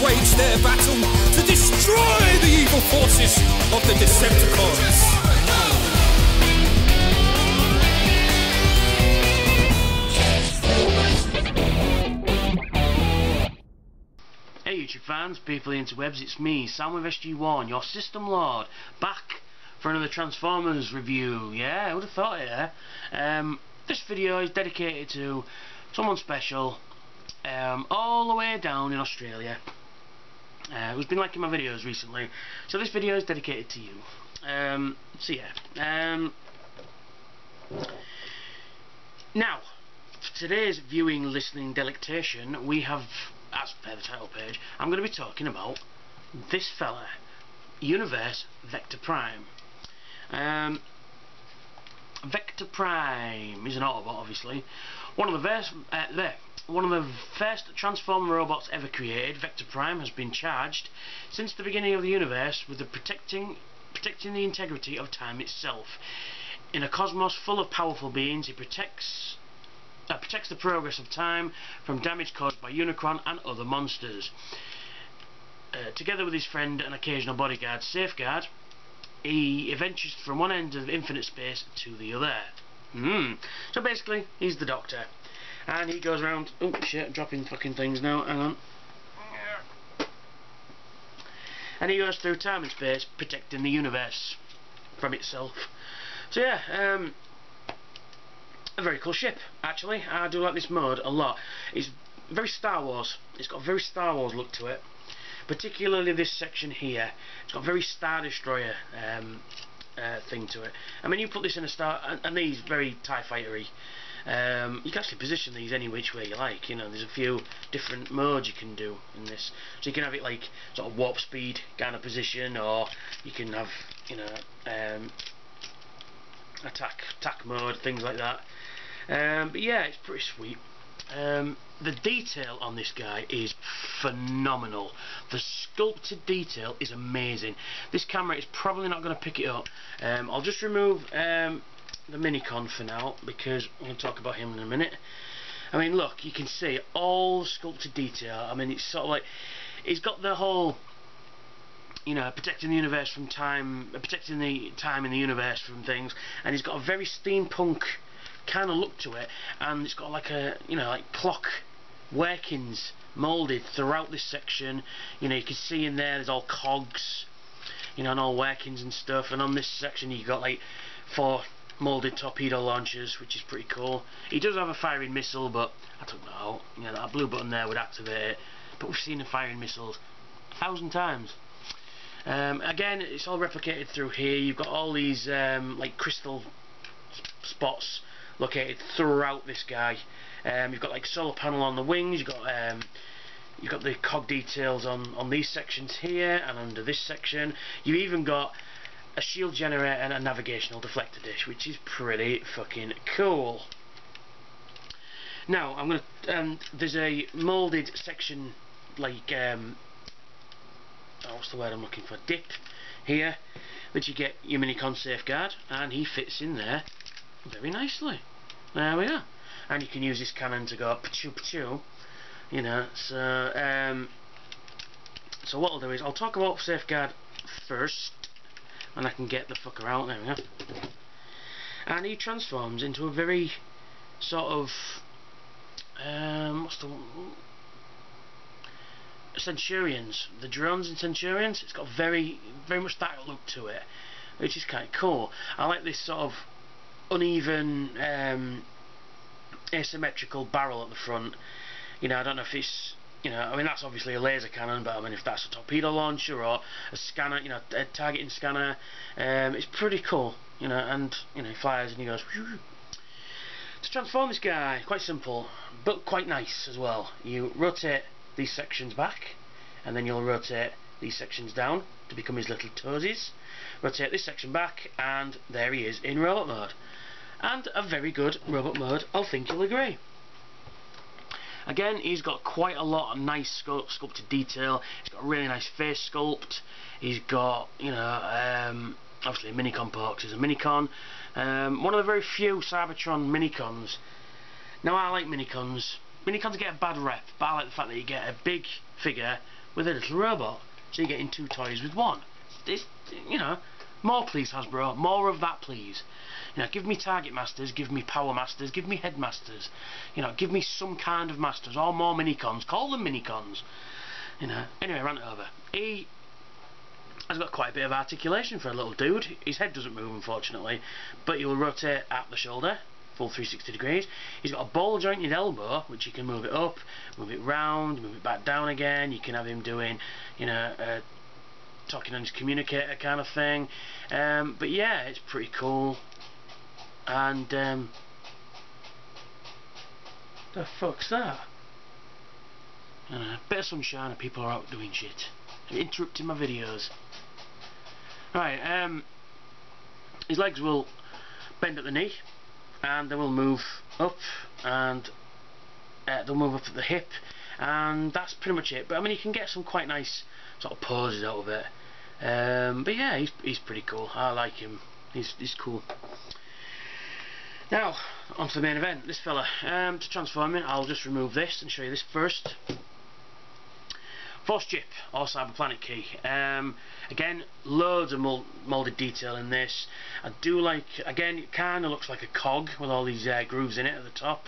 wage their battle to destroy the evil forces of the Decepticons. Hey YouTube fans, people of the interwebs, it's me, Sam with SG1, your System Lord, back for another Transformers review. Yeah, I would have thought it, this video is dedicated to someone special, all the way down in Australia, who's been liking my videos recently, so this video is dedicated to you. Now, for today's viewing, listening delectation, we have, as per the title page, I'm going to be talking about this fella, Universe Vector Prime. Vector Prime is an Autobot, obviously. One of the first Transformer robots ever created. Vector Prime has been charged since the beginning of the universe with the protecting the integrity of time itself. In a cosmos full of powerful beings, he protects the progress of time from damage caused by Unicron and other monsters. Together with his friend and occasional bodyguard, Safeguard, he adventures from one end of infinite space to the other. So basically, he's the Doctor. And he goes around... Oh shit, I'm dropping fucking things now, hang on. And he goes through time and space, protecting the universe from itself. So yeah, a very cool ship, actually. I do like this mode a lot. It's very Star Wars. It's got a very Star Wars look to it. Particularly this section here. It's got a very Star Destroyer thing to it. I mean, you put this in a Star... And these very TIE Fighter-y. You can actually position these any which way you like. You know, there's a few different modes you can do in this. So you can have it like sort of warp speed kind of position, or you can have, you know, attack mode, things like that. But yeah, it's pretty sweet. The detail on this guy is phenomenal. The sculpted detail is amazing. This camera is probably not going to pick it up. I'll just remove the Minicon for now, because I'm going to talk about him in a minute. I mean, look, you can see all the sculpted detail. I mean, it's sort of like, he's got the whole, you know, protecting the universe from time, protecting the time in the universe from things, and he's got a very steampunk kind of look to it, and it's got like a, you know, like clock workings moulded throughout this section. You know, you can see in there's all cogs, you know, and all workings and stuff. And on this section you've got like 4 moulded torpedo launchers, which is pretty cool. He does have a firing missile, but I took that out. You know, that blue button there would activate it, but we've seen the firing missiles 1,000 times. Again, it's all replicated through here. You've got all these like crystal spots located throughout this guy. You've got like solar panel on the wings. You've got the cog details on these sections here and under this section. You've even got a shield generator and a navigational deflector dish, which is pretty fucking cool. Now I'm gonna there's a moulded section like what's the word I'm looking for? Dip here, which you get your Minicon Safeguard, and he fits in there very nicely. There we are. And you can use this cannon to go pa-choo pa-choo, you know. So so what I'll do is I'll talk about Safeguard first, and I can get the fucker out. There we go. And he transforms into a very sort of what's the Centurions, the drones in Centurions. It's got very much that look to it, which is kind of cool. I like this sort of uneven, asymmetrical barrel at the front. You know, I don't know if it's, you know, I mean, that's obviously a laser cannon, but I mean, if that's a torpedo launcher or a scanner, you know, a targeting scanner, it's pretty cool. You know, and you know, he flies and he goes. Whew. To transform this guy, quite simple, but quite nice as well. You rotate these sections back, and then you'll rotate these sections down to become his little toesies. Rotate this section back, and there he is in robot mode. And a very good robot mode, I think you'll agree. Again, he's got quite a lot of nice sculpted detail. He's got a really nice face sculpt. He's got, you know, obviously a Minicon port, 'cause he's a Minicon. One of the very few Cybertron Minicons. Now, I like Minicons. Minicons get a bad rep, but I like the fact that you get a big figure with a little robot. So you're getting 2 toys with 1. This, you know, more please Hasbro, more of that please. You know, give me Target Masters, give me Power Masters, give me Headmasters. You know, give me some kind of Masters, or more Minicons. Call them Minicons. You know, anyway, rant over. He has got quite a bit of articulation for a little dude. His head doesn't move, unfortunately, but he will rotate at the shoulder, full 360 degrees. He's got a ball jointed elbow, which you can move it up, move it round, move it back down again. You can have him doing, you know, talking on his communicator kind of thing. But yeah, it's pretty cool. And the fuck's that? Bit of sunshine and people are out doing shit, interrupting my videos. Right, his legs will bend at the knee, and they will move up, and they'll move up at the hip, and that's pretty much it. But I mean, you can get some quite nice sort of poses out of it. But yeah, he's pretty cool. I like him. He's cool. Now, on to the main event. This fella, to transform him, I'll just remove this and show you this first. Force Chip, or Cyber Planet Key. Again, loads of moulded detail in this. I do like, again, it kind of looks like a cog with all these grooves in it at the top.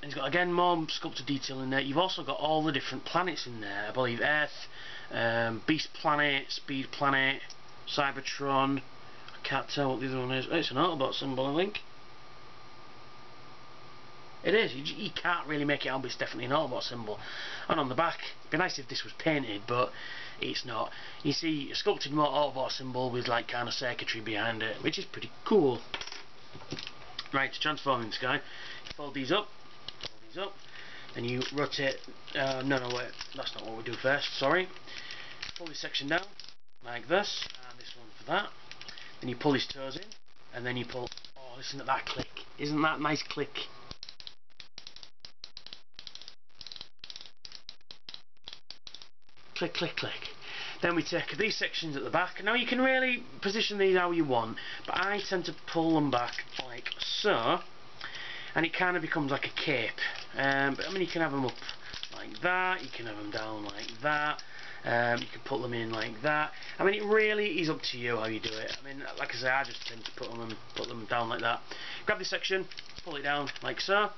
It's got, again, more sculpted detail in there. You've also got all the different planets in there. I believe Earth, Beast Planet, Speed Planet, Cybertron. I can't tell what the other one is. Oh, it's an Autobot symbol, I think. It is. You can't really make it out, but it's definitely an Autobot symbol. And on the back, it'd be nice if this was painted, but it's not. You see a sculpted Autobot symbol with like kind of circuitry behind it, which is pretty cool. Right, to transform this guy, you fold these up, then you rotate. No, wait, that's not what we do first. Sorry. Pull this section down like this, and this one for that. Then you pull his toes in, and then you pull. Oh, listen to that click! Isn't that a nice click? Click, click, click. Then we take these sections at the back. Now you can really position these how you want, but I tend to pull them back like so, and it kind of becomes like a cape. But I mean, you can have them up like that, you can have them down like that, you can put them in like that. I mean, it really is up to you how you do it. I mean, like I say, I just tend to put them down like that. Grab this section, pull it down like so,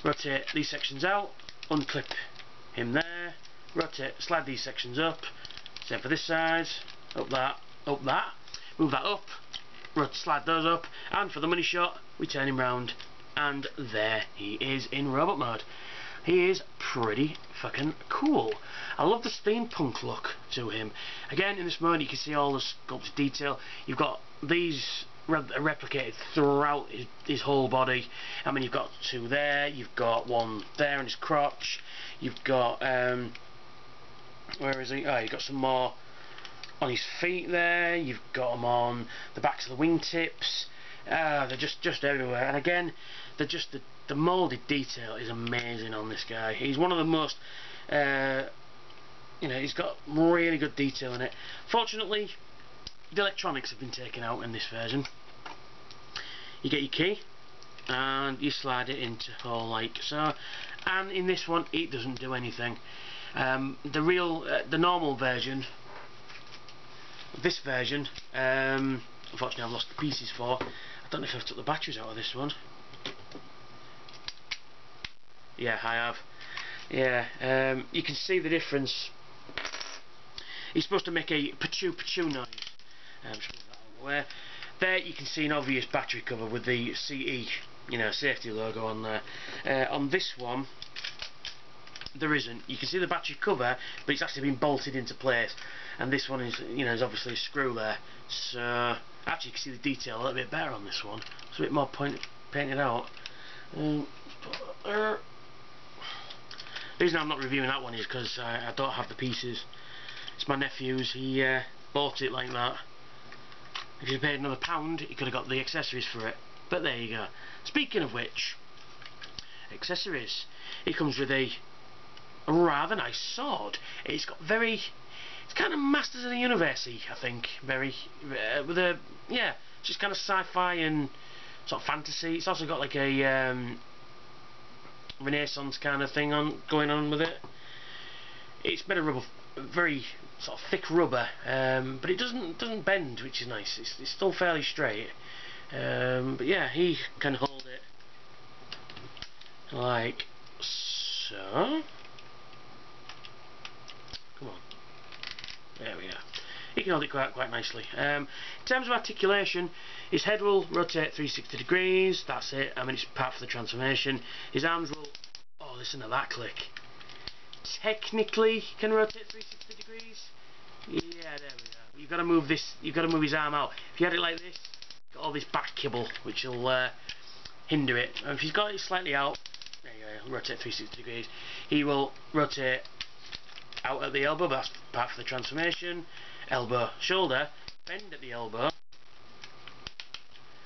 rotate these sections out, unclip him there, rotate, slide these sections up, same for this side, up that, move that up, slide those up, and for the money shot, we turn him round, and there he is in robot mode. He is pretty fucking cool. I love the steampunk look to him. Again, in this mode, you can see all the sculpted detail. You've got these replicated throughout his whole body. I mean, you've got 2 there, you've got 1 there in his crotch, you've got where is he? Oh, you've got some more on his feet there, you've got them on the backs of the wingtips. They're just everywhere, and again, they're just the moulded detail is amazing on this guy. He's one of the most you know, he's got really good detail in it. Fortunately, the electronics have been taken out in this version. You get your key and you slide it into hole like so, and in this one it doesn't do anything. The normal version, this version, unfortunately I've lost the pieces for. I don't know if I've took the batteries out of this one. Yeah, I have. Yeah, you can see the difference. He's supposed to make a pachoo noise. Where there you can see an obvious battery cover with the CE, you know, safety logo on there. On this one, there isn't. You can see the battery cover, but it's actually been bolted into place. And this one is, you know, is obviously a screw there. So actually, you can see the detail a little bit better on this one. It's a bit more painted out. The reason I'm not reviewing that one is because I don't have the pieces. It's my nephew's. He bought it like that. If you paid another £1, he could have got the accessories for it. But there you go. Speaking of which, accessories. It comes with a rather nice sword. It's got very, it's kind of Masters of the Universe-y, I think. Very, with a, yeah, just kind of sci-fi and sort of fantasy. It's also got like a Renaissance kind of thing going on with it. It's made of rubber, very sort of thick rubber, but it doesn't bend, which is nice. It's still fairly straight, but yeah, he can hold it like so. Come on, there we are. He can hold it quite nicely. In terms of articulation, his head will rotate 360 degrees. That's it. I mean, it's part of the transformation. His arms will. Oh, listen to that click. Technically, he can rotate 360 degrees. Yeah, there we are. You've got to move this. You've got to move his arm out. If you had it like this, got all this back kibble, which will hinder it. And if he's got it slightly out, there you go. He'll rotate 360 degrees. He will rotate out at the elbow, but that's part of the transformation. Elbow, shoulder, bend at the elbow.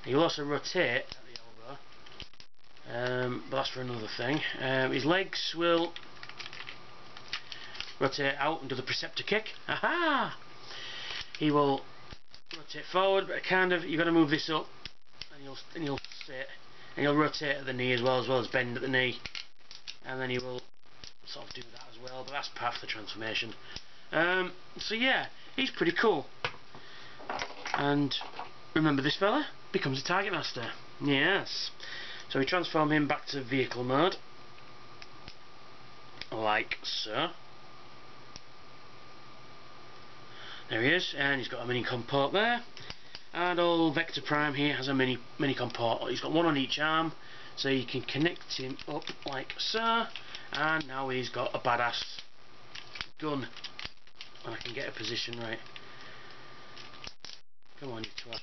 He'll also rotate at the elbow, but that's for another thing. His legs will rotate out and do the preceptor kick. Aha! He will rotate forward, but kind of you've got to move this up, and he'll sit, and he'll rotate at the knee as well as bend at the knee, and then he will sort of do that as well. But that's part of the transformation. So yeah, he's pretty cool. And remember, this fella becomes a target master. Yes. So we transform him back to vehicle mode, like so. There he is, and he's got a mini comport there. And old Vector Prime here has a mini comport. He's got one on each arm, so you can connect him up like so. And now he's got a badass gun. And I can get a position right. Come on, you twat.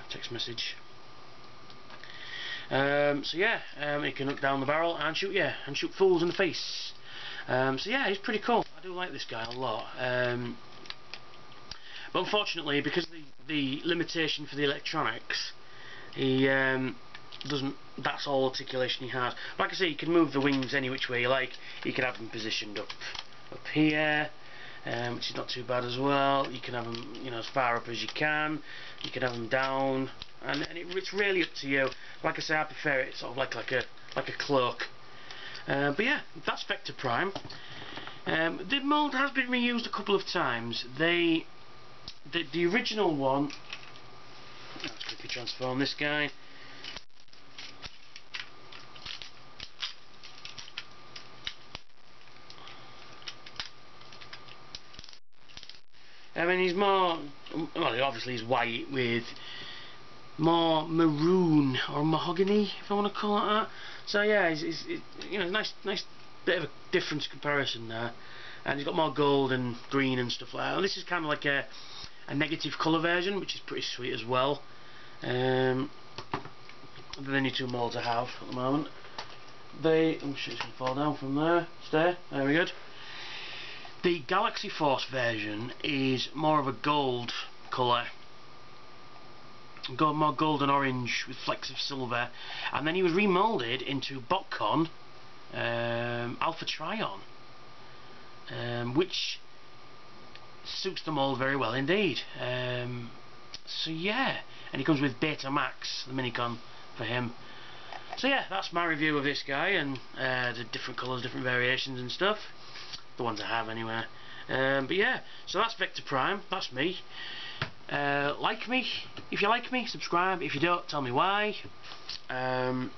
Text message. So yeah, he can look down the barrel and shoot fools in the face. So yeah, he's pretty cool. I do like this guy a lot. But unfortunately, because of the limitation for the electronics, he doesn't. That's all articulation he has. Like I say, you can move the wings any which way you like. You can have them positioned up here, which is not too bad as well. You can have them, as far up as you can. You can have them down, and it's really up to you. Like I say, I prefer it sort of like a cloak. But yeah, that's Vector Prime. The mould has been reused a couple of times. The original one. Let's quickly transform this guy. I mean, he's more, well, obviously he's white with more maroon or mahogany, if I want to call it that. So yeah, he's nice bit of a difference comparison there, and he's got more gold and green and stuff like that. And this is kind of like a negative colour version, which is pretty sweet as well. The only two molds I have at the moment. I'm sure it's going to fall down from there. Stay. There we go. The Galaxy Force version is more of a gold colour, more gold and orange with flecks of silver, and then he was remoulded into BotCon Alpha Trion, which suits the mould very well indeed. So yeah, and he comes with Beta Max, the Minicon for him. So yeah, that's my review of this guy, and the different colours, different variations and stuff. The ones I have anyway. But yeah, so that's Vector Prime, that's me. Like me, if you like me, subscribe. If you don't, tell me why. I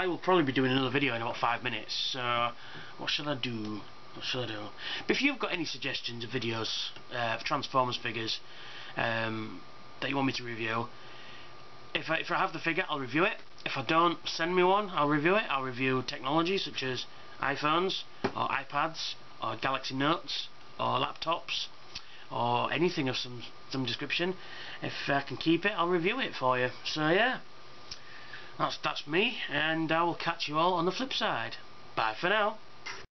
will probably be doing another video in about 5 minutes, so what should I do? But if you've got any suggestions of videos of Transformers figures that you want me to review, if I have the figure, I'll review it. If I don't, send me one, I'll review it. I'll review technology such as iPhones or iPads or Galaxy Notes or laptops or anything of some description. If I can keep it, I'll review it for you. So yeah, that's me, and I will catch you all on the flip side. Bye for now.